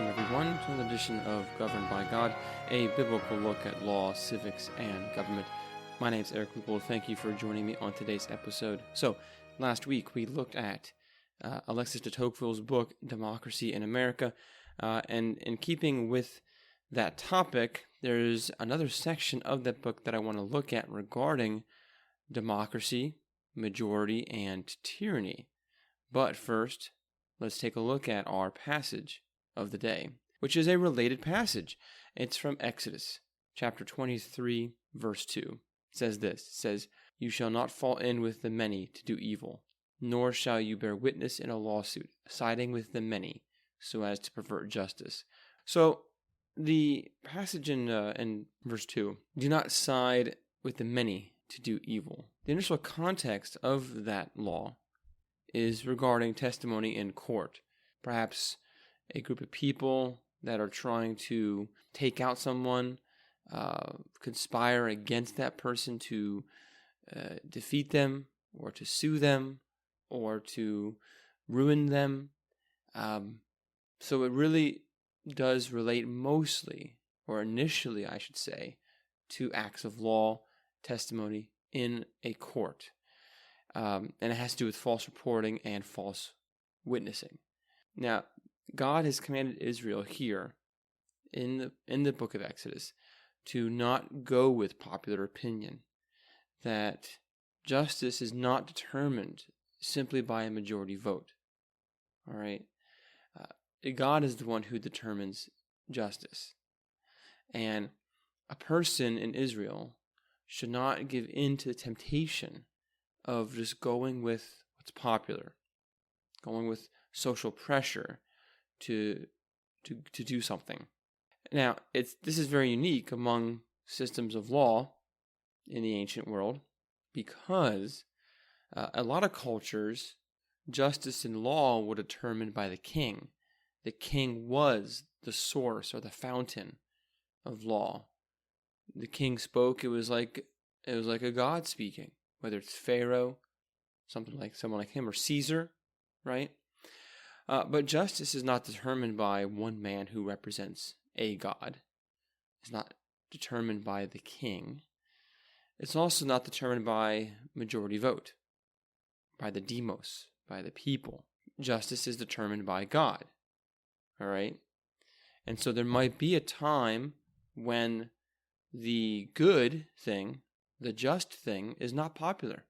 Welcome, everyone, to another edition of Governed by God, a biblical look at law, civics, and government. My name is Eric Lupold. Thank you for joining me on today's episode. So, last week we looked at Alexis de Tocqueville's book, Democracy in America, and in keeping with that topic, there's another section of that book that I want to look at regarding democracy, majority, and tyranny. But first, let's take a look at our passage of the day, which is a related passage. It's from Exodus, chapter 23, verse 2. It says this, it says, "You shall not fall in with the many to do evil, nor shall you bear witness in a lawsuit, siding with the many, so as to pervert justice." So, the passage in verse 2, do not side with the many to do evil. The initial context of that law is regarding testimony in court. Perhaps a group of people that are trying to take out someone, conspire against that person to defeat them, or to sue them, or to ruin them. So it really does relate mostly, or initially I should say, to acts of law, testimony in a court. And it has to do with false reporting and false witnessing. Now, God has commanded Israel here in the book of Exodus to not go with popular opinion, that justice is not determined simply by a majority vote. All right? God is the one who determines justice. And a person in Israel should not give in to the temptation of just going with what's popular, going with social pressure to do something. Now, this is very unique among systems of law in the ancient world, because a lot of cultures, justice and law were determined by the king. The king was the source or the fountain of law. The king spoke. It was like a god speaking, whether it's Pharaoh, someone like him, or Caesar, right? But justice is not determined by one man who represents a god. It's not determined by the king. It's also not determined by majority vote, by the demos, by the people. Justice is determined by God, all right? And so there might be a time when the good thing, the just thing, is not popular.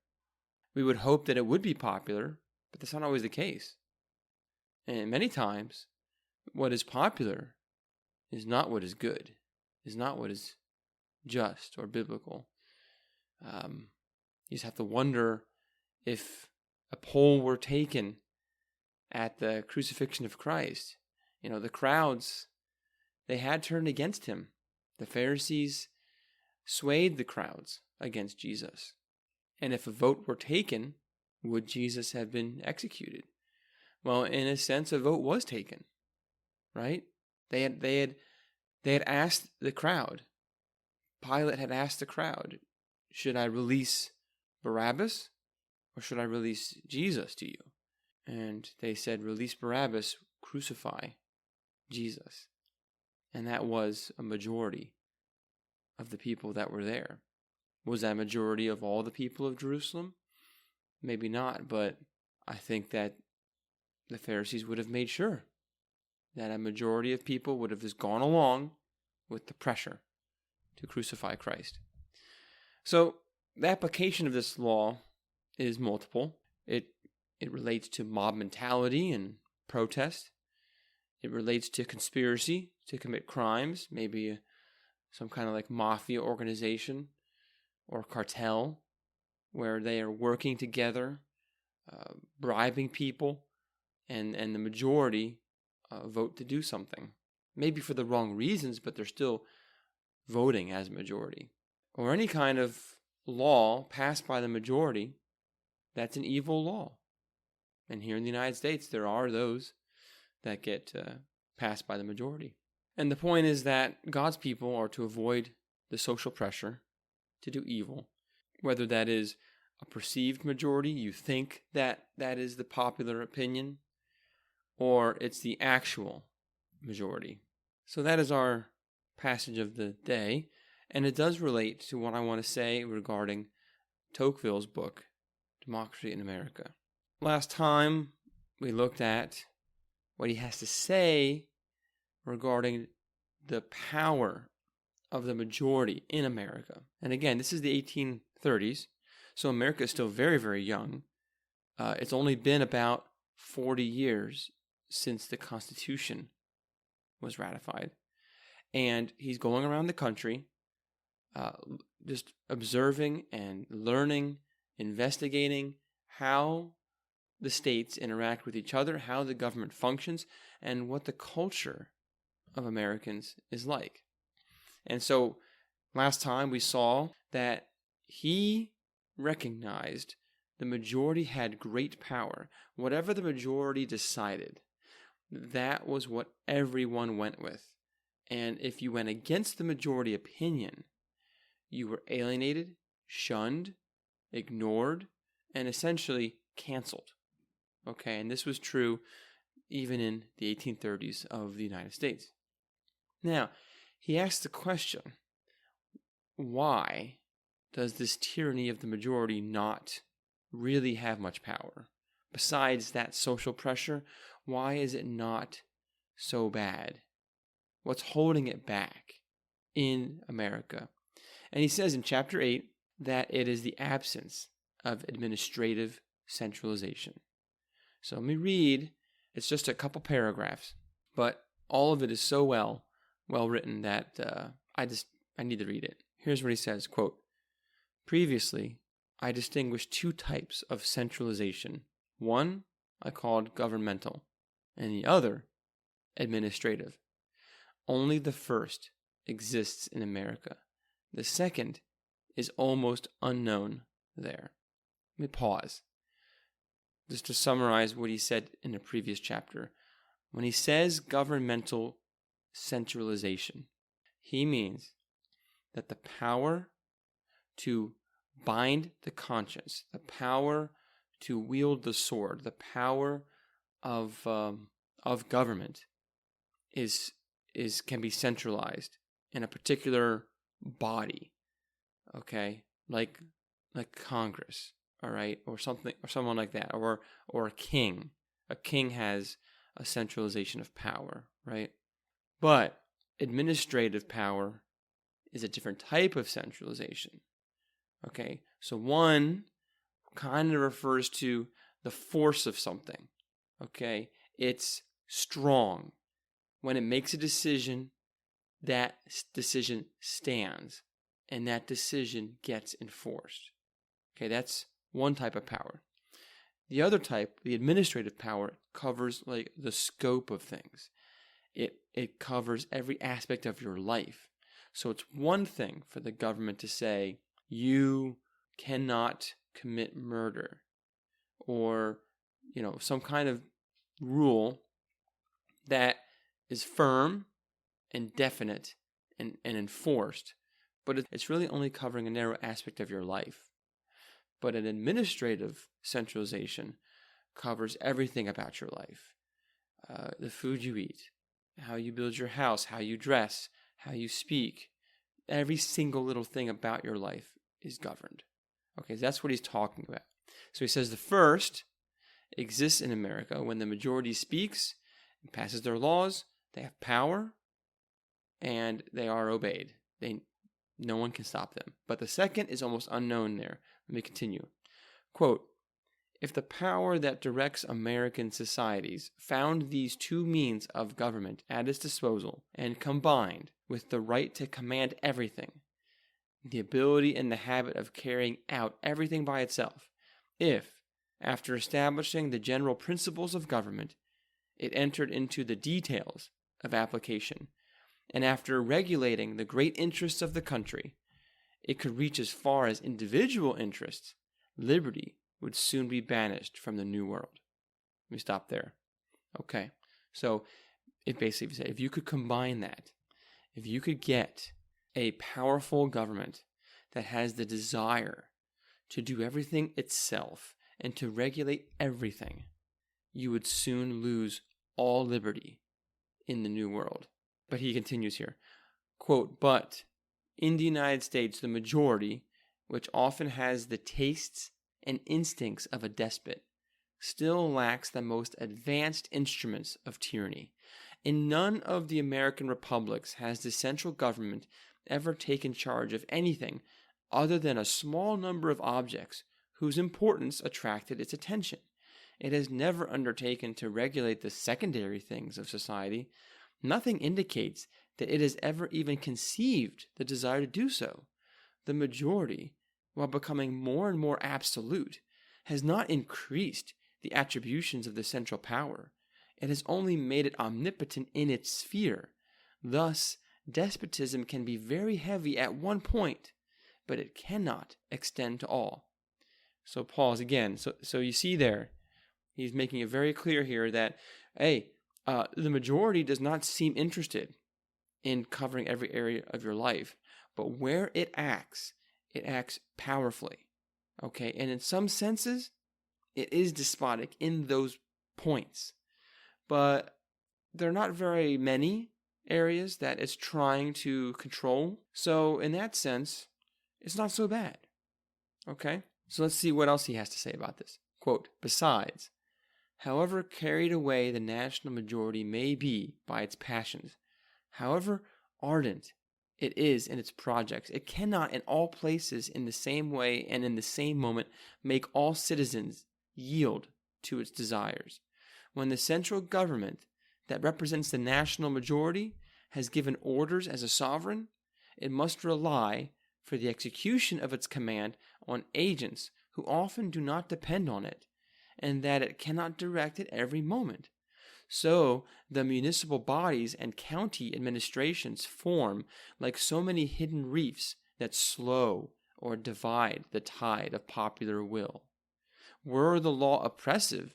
We would hope that it would be popular, but that's not always the case. And many times, what is popular is not what is good, is not what is just or biblical. You just have to wonder if a poll were taken at the crucifixion of Christ. The crowds, they had turned against him. The Pharisees swayed the crowds against Jesus. And if a vote were taken, would Jesus have been executed? Well, in a sense, a vote was taken, right? They had asked the crowd. Pilate had asked the crowd, "Should I release Barabbas or should I release Jesus to you?" And they said, "Release Barabbas, crucify Jesus." And that was a majority of the people that were there. Was that a majority of all the people of Jerusalem? Maybe not, but I think that the Pharisees would have made sure that a majority of people would have just gone along with the pressure to crucify Christ. So the application of this law is multiple. It relates to mob mentality and protest. It relates to conspiracy to commit crimes, maybe some kind of like mafia organization or cartel where they are working together, bribing people, and the majority vote to do something. Maybe for the wrong reasons, but they're still voting as a majority. Or any kind of law passed by the majority, that's an evil law. And here in the United States, there are those that get passed by the majority. And the point is that God's people are to avoid the social pressure to do evil, whether that is a perceived majority, you think that is the popular opinion, or it's the actual majority. So that is our passage of the day, and it does relate to what I want to say regarding Tocqueville's book, Democracy in America. Last time, we looked at what he has to say regarding the power of the majority in America. And again, this is the 1830s, so America is still very, very young. It's only been about 40 years since the Constitution was ratified. And he's going around the country just observing and learning, investigating how the states interact with each other, how the government functions, and what the culture of Americans is like. And so last time we saw that he recognized the majority had great power. Whatever the majority decided, that was what everyone went with. And if you went against the majority opinion, you were alienated, shunned, ignored, and essentially canceled. Okay, and this was true even in the 1830s of the United States. Now, he asked the question, why does this tyranny of the majority not really have much power? Besides that social pressure, why is it not so bad? What's holding it back in America? And he says in chapter 8 that it is the absence of administrative centralization. So let me read. It's just a couple paragraphs, but all of it is so well written that I need to read it. Here's what he says, quote, "Previously, I distinguished two types of centralization. One I called governmental, and the other administrative. Only the first exists in America. The second is almost unknown there." Let me pause. Just to summarize what he said in the previous chapter. When he says governmental centralization, he means that the power to bind the conscience, the power to wield the sword, the power of government can be centralized in a particular body, okay, like Congress, all right, or something, or someone like that, or a king. A king has a centralization of power, right? But administrative power is a different type of centralization. Okay, so one kind of refers to the force of something. Okay, it's strong. When it makes a decision, that decision stands, and that decision gets enforced. Okay, that's one type of power. The other type, the administrative power, covers like the scope of things. It covers every aspect of your life. So it's one thing for the government to say, you cannot commit murder, or, some kind of rule that is firm and definite and enforced, but it's really only covering a narrow aspect of your life. But an administrative centralization covers everything about your life. The food you eat, how you build your house, how you dress, how you speak. Every single little thing about your life is governed. Okay, so that's what he's talking about. So he says the first exists in America when the majority speaks and passes their laws. They have power and they are obeyed. No one can stop them. But the second is almost unknown there. Let me continue. Quote, "If the power that directs American societies found these two means of government at its disposal and combined with the right to command everything, the ability and the habit of carrying out everything by itself, if, after establishing the general principles of government, it entered into the details of application, and after regulating the great interests of the country, it could reach as far as individual interests, liberty would soon be banished from the New World." Let me stop there. Okay, so it basically said, if you could combine that, if you could get a powerful government that has the desire to do everything itself and to regulate everything, you would soon lose all liberty in the New World. But he continues here, quote, but in the United States, the majority, which often has the tastes and instincts of a despot, still lacks the most advanced instruments of tyranny. In none of the American republics has the central government ever taken charge of anything other than a small number of objects whose importance attracted its attention. It has never undertaken to regulate the secondary things of society. Nothing indicates that it has ever even conceived the desire to do so. The majority, while becoming more and more absolute, has not increased the attributions of the central power. It has only made it omnipotent in its sphere. Thus, despotism can be very heavy at one point, but it cannot extend to all. So pause again. So you see there, he's making it very clear here that, the majority does not seem interested in covering every area of your life, but where it acts powerfully. Okay, and in some senses, it is despotic in those points, but there are not very many areas that it's trying to control. So in that sense, it's not so bad. Okay, so let's see what else he has to say about this. Quote, besides, however carried away the national majority may be by its passions, however ardent it is in its projects, it cannot in all places in the same way and in the same moment make all citizens yield to its desires. When the central government that represents the national majority has given orders as a sovereign, it must rely for the execution of its command on agents who often do not depend on it, and that it cannot direct at every moment. So the municipal bodies and county administrations form like so many hidden reefs that slow or divide the tide of popular will. Were the law oppressive,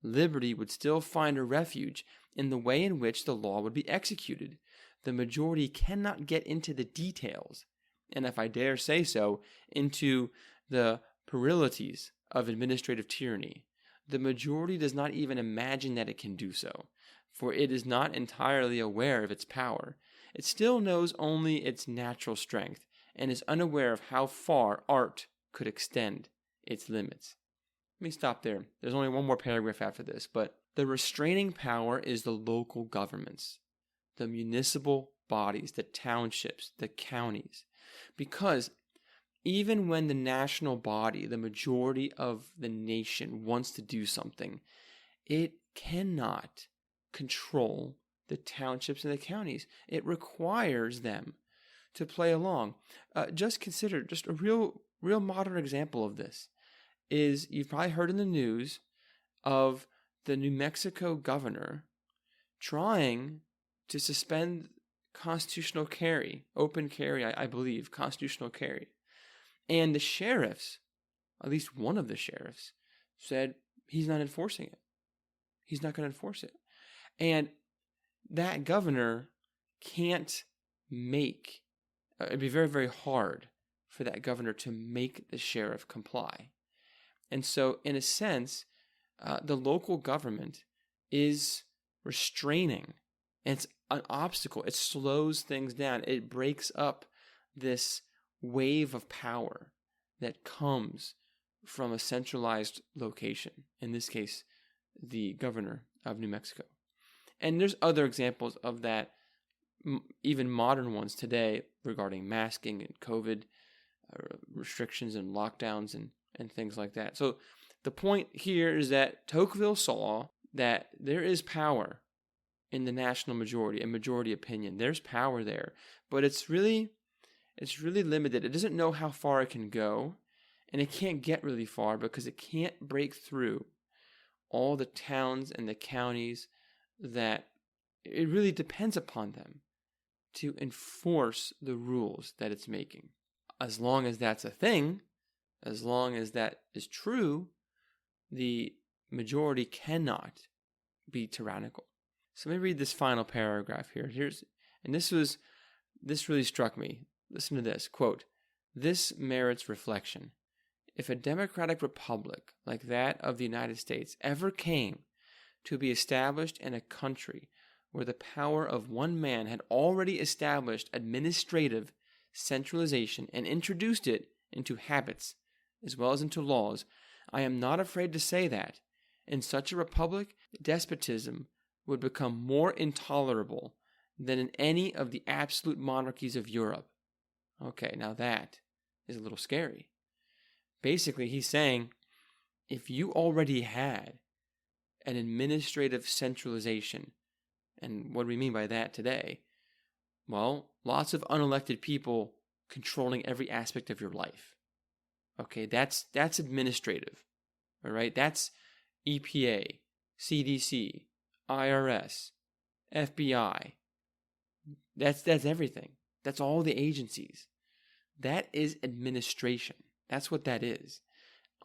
liberty would still find a refuge in the way in which the law would be executed. The majority cannot get into the details, and if I dare say so, into the puerilities of administrative tyranny. The majority does not even imagine that it can do so, for it is not entirely aware of its power. It still knows only its natural strength, and is unaware of how far art could extend its limits. Let me stop there. There's only one more paragraph after this, but the restraining power is the local governments, the municipal bodies, the townships, the counties, because even when the national body, the majority of the nation, wants to do something, it cannot control the townships and the counties. It requires them to play along. Just consider, just a real modern example of this is, you've probably heard in the news of the New Mexico governor trying to suspend constitutional carry, open carry, I believe, constitutional carry. And the sheriffs, at least one of the sheriffs, said he's not enforcing it. He's not going to enforce it. And that governor can't it'd be very, very hard for that governor to make the sheriff comply. And so, in a sense, the local government is restraining. And it's an obstacle. It slows things down. It breaks up this wave of power that comes from a centralized location, in this case, the governor of New Mexico. And there's other examples of that, even modern ones today, regarding masking and COVID restrictions and lockdowns and things like that. So the point here is that Tocqueville saw that there is power in the national majority, a majority opinion. There's power there, but it's really limited. It doesn't know how far it can go, and it can't get really far because it can't break through all the towns and the counties that it really depends upon them to enforce the rules that it's making. As long as that's a thing, as long as that is true, the majority cannot be tyrannical. So let me read this final paragraph here. This really struck me. Listen to this, quote, "This merits reflection. If a democratic republic like that of the United States ever came to be established in a country where the power of one man had already established administrative centralization and introduced it into habits as well as into laws, I am not afraid to say that, in such a republic, despotism would become more intolerable than in any of the absolute monarchies of Europe. Okay, now that is a little scary. Basically, he's saying, if you already had an administrative centralization, and what do we mean by that today? Well, lots of unelected people controlling every aspect of your life. Okay, that's administrative. All right, that's EPA, CDC, IRS, FBI. That's everything. That's all the agencies. That is administration. That's what that is.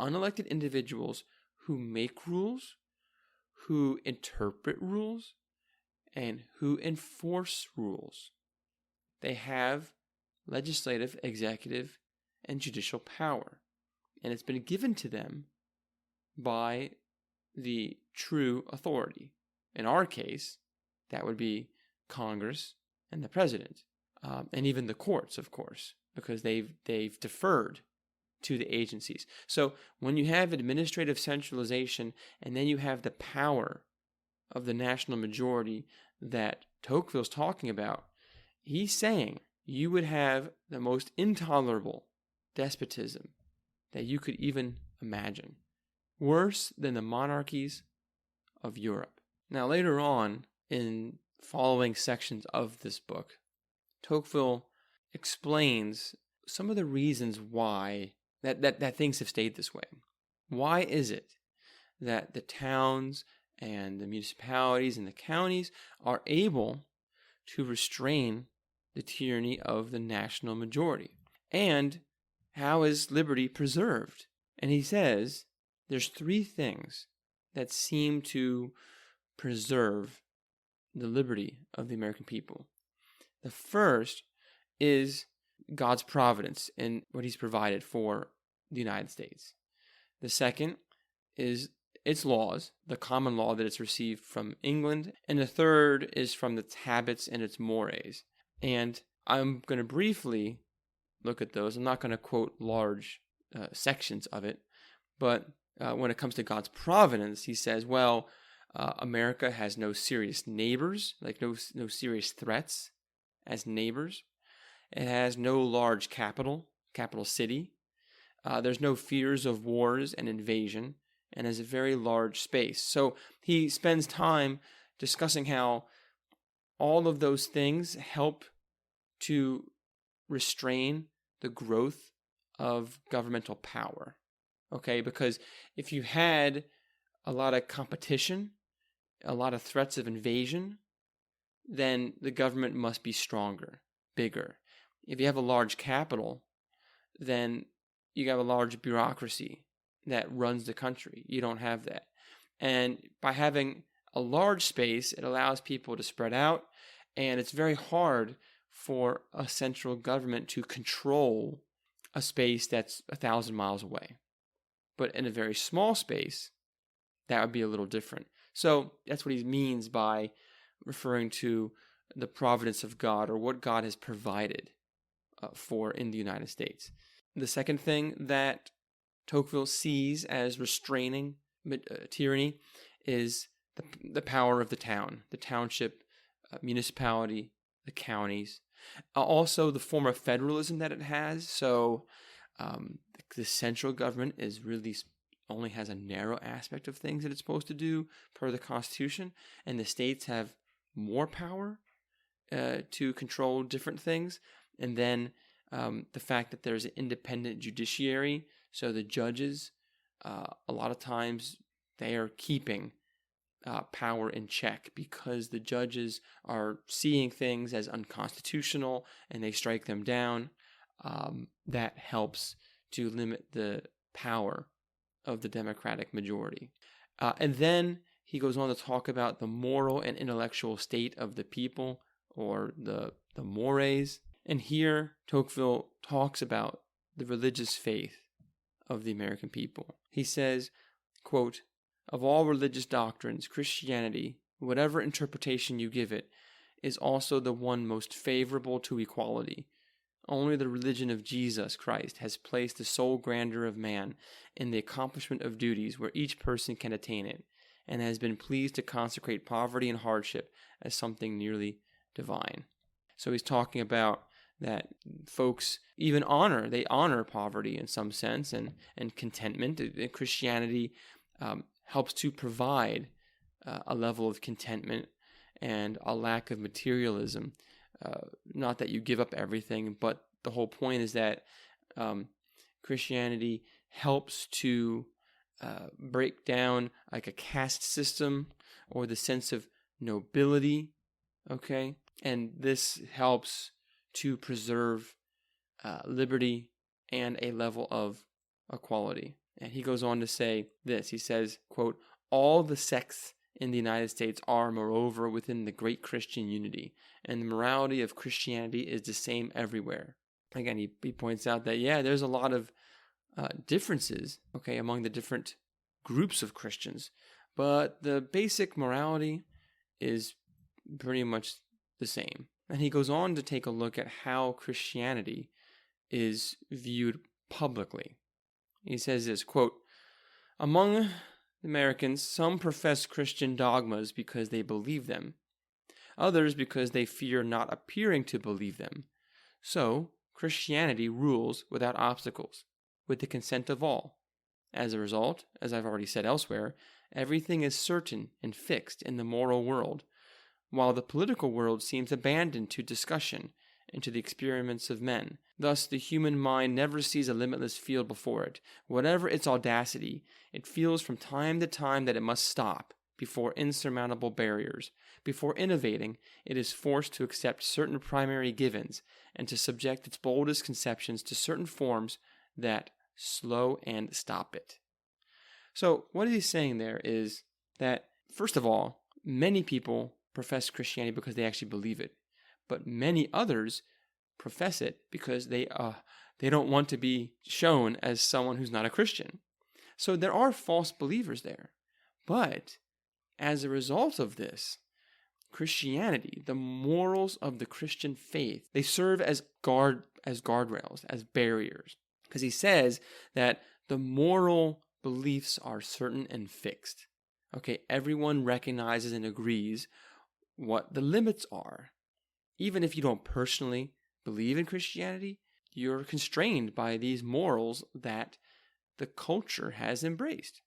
Unelected individuals who make rules, who interpret rules, and who enforce rules. They have legislative, executive, and judicial power. And it's been given to them by the true authority. In our case, that would be Congress and the president, and even the courts, of course, because they've deferred to the agencies. So when you have administrative centralization and then you have the power of the national majority that Tocqueville's talking about, he's saying you would have the most intolerable despotism that you could even imagine, worse than the monarchies of Europe. Now, later on in following sections of this book, Tocqueville explains some of the reasons why that things have stayed this way. Why is it that the towns and the municipalities and the counties are able to restrain the tyranny of the national majority? And how is liberty preserved? And he says there's three things that seem to preserve the liberty of the American people. The first is God's providence and what he's provided for the United States. The second is its laws, the common law that it's received from England. And the third is from its habits and its mores. And I'm going to briefly look at those. I'm not going to quote large sections of it, but when it comes to God's providence, he says, well, America has no serious neighbors, like no serious threats as neighbors. It has no large capital city. There's no fears of wars and invasion, and has a very large space. So he spends time discussing how all of those things help to restrain the growth of governmental power. Okay, because if you had a lot of competition, a lot of threats of invasion, then the government must be stronger, bigger. If you have a large capital, then you have a large bureaucracy that runs the country. You don't have that. And by having a large space, it allows people to spread out, and it's very hard for a central government to control a space that's 1,000 miles away. But in a very small space, that would be a little different. So that's what he means by referring to the providence of God, or what God has provided for in the United States. The second thing that Tocqueville sees as restraining tyranny is the power of the town, the township, municipality, the counties. Also, the form of federalism that it has. So the central government is really only has a narrow aspect of things that it's supposed to do per the Constitution, and the states have more power to control different things. And then the fact that there's an independent judiciary, so the judges, a lot of times they are keeping power in check because the judges are seeing things as unconstitutional and they strike them down. That helps to limit the power of the Democratic majority. And then he goes on to talk about the moral and intellectual state of the people, or the mores. And here Tocqueville talks about the religious faith of the American people. He says, quote, "Of all religious doctrines, Christianity whatever interpretation you give it, is also the one most favorable to equality. Only the religion of Jesus Christ has placed the sole grandeur of man in the accomplishment of duties where each person can attain it, and has been pleased to consecrate poverty and hardship as something nearly divine. So he's talking about that folks even honor poverty in some sense, and contentment. Christianity helps to provide a level of contentment and a lack of materialism. Not that you give up everything, but the whole point is that Christianity helps to break down like a caste system or the sense of nobility, okay? And this helps to preserve liberty and a level of equality. And he goes on to say this. He says, quote, "All the sects in the United States are, moreover, within the great Christian unity, and the morality of Christianity is the same everywhere." Again, he points out that, there's a lot of differences, okay, among the different groups of Christians, but the basic morality is pretty much the same. And he goes on to take a look at how Christianity is viewed publicly. He says this, quote, "Among Americans, some profess Christian dogmas because they believe them, others because they fear not appearing to believe them. So, Christianity rules without obstacles, with the consent of all. As a result, as I've already said elsewhere, everything is certain and fixed in the moral world, while the political world seems abandoned to discussion and to the experiments of men. Thus, the human mind never sees a limitless field before it. Whatever its audacity, it feels from time to time that it must stop before insurmountable barriers. Before innovating, it is forced to accept certain primary givens and to subject its boldest conceptions to certain forms that slow and stop it." So what he's saying there is that, first of all, many people profess Christianity because they actually believe it, but many others profess it because they don't want to be shown as someone who's not a Christian. So there are false believers there. But as a result of this, Christianity, the morals of the Christian faith, they serve as guardrails, as barriers. Because he says that the moral beliefs are certain and fixed. Okay, everyone recognizes and agrees what the limits are. Even if you don't personally believe in Christianity, you're constrained by these morals that the culture has embraced.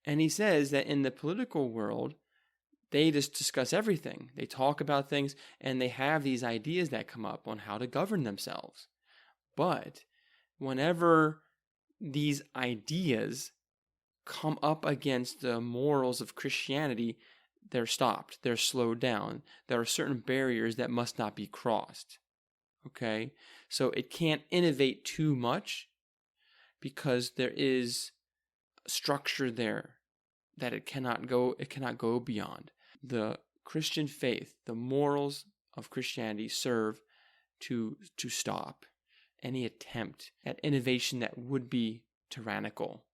And he says that in the political world, they just discuss everything. They talk about things, and they have these ideas that come up on how to govern themselves. But whenever these ideas come up against the morals of Christianity, they're stopped, they're slowed down. There are certain barriers that must not be crossed. Okay? So it can't innovate too much because there is structure there that it cannot go beyond. The Christian faith, the morals of Christianity serve to stop any attempt at innovation that would be tyrannical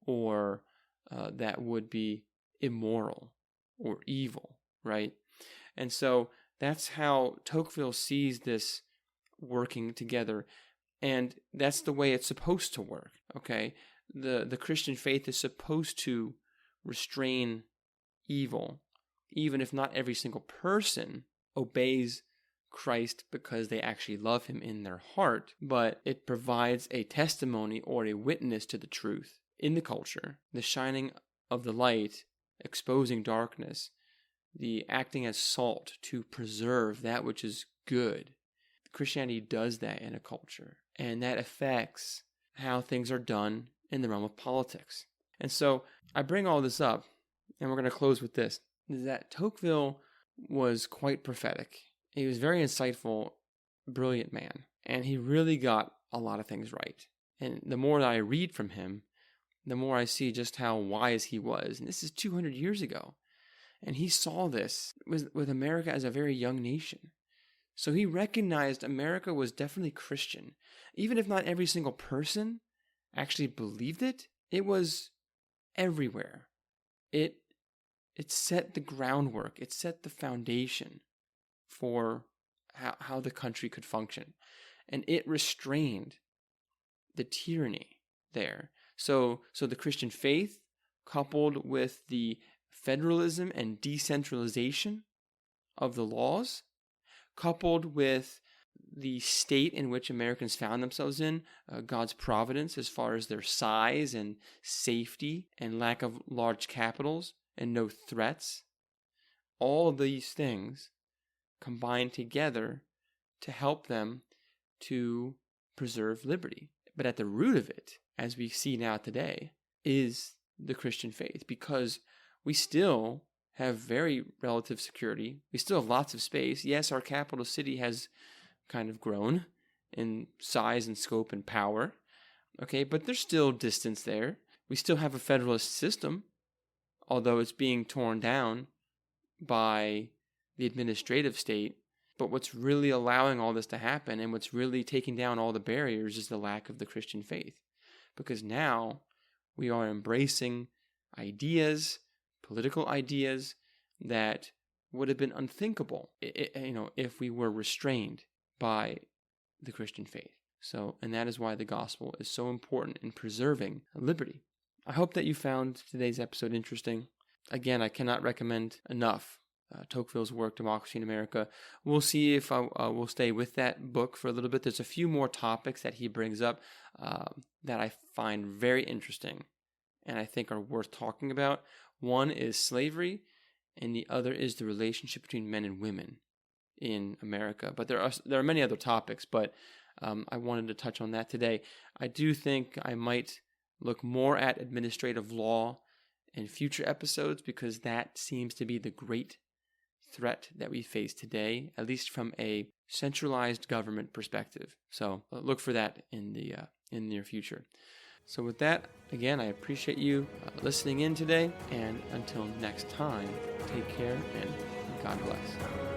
or that would be immoral or evil, right? And so that's how Tocqueville sees this working together, and that's the way it's supposed to work, okay? The Christian faith is supposed to restrain evil, even if not every single person obeys Christ because they actually love him in their heart, but it provides a testimony or a witness to the truth in the culture, the shining of the light, exposing darkness, the acting as salt to preserve that which is good. Christianity does that in a culture, and that affects how things are done in the realm of politics. And so I bring all this up, and we're going to close with this, is that Tocqueville was quite prophetic. He was a very insightful, brilliant man, and he really got a lot of things right. And the more that I read from him, the more I see just how wise he was. And this is 200 years ago. And he saw this with America as a very young nation. So he recognized America was definitely Christian. Even if not every single person actually believed it, it was everywhere. It it set the groundwork, it set the foundation for how the country could function. And it restrained the tyranny there. So the Christian faith, coupled with the federalism and decentralization of the laws, coupled with the state in which Americans found themselves in, God's providence as far as their size and safety and lack of large capitals and no threats, all of these things combined together to help them to preserve liberty. But at the root of it, as we see now today, is the Christian faith, because we still have very relative security. We still have lots of space. Yes, our capital city has kind of grown in size and scope and power, okay, but there's still distance there. We still have a federalist system, although it's being torn down by the administrative state. But what's really allowing all this to happen and what's really taking down all the barriers is the lack of the Christian faith. Because now we are embracing ideas, political ideas, that would have been unthinkable, if we were restrained by the Christian faith. So, and that is why the gospel is so important in preserving liberty. I hope that you found today's episode interesting. Again, I cannot recommend enough Tocqueville's work, Democracy in America. We'll see if we'll stay with that book for a little bit. There's a few more topics that he brings up that I find very interesting and I think are worth talking about. One is slavery, and the other is the relationship between men and women in America. But there are many other topics, but I wanted to touch on that today. I do think I might look more at administrative law in future episodes, because that seems to be the great threat that we face today, at least from a centralized government perspective. So look for that in the near future. So with that, again, I appreciate you listening in today, and until next time, take care and God bless.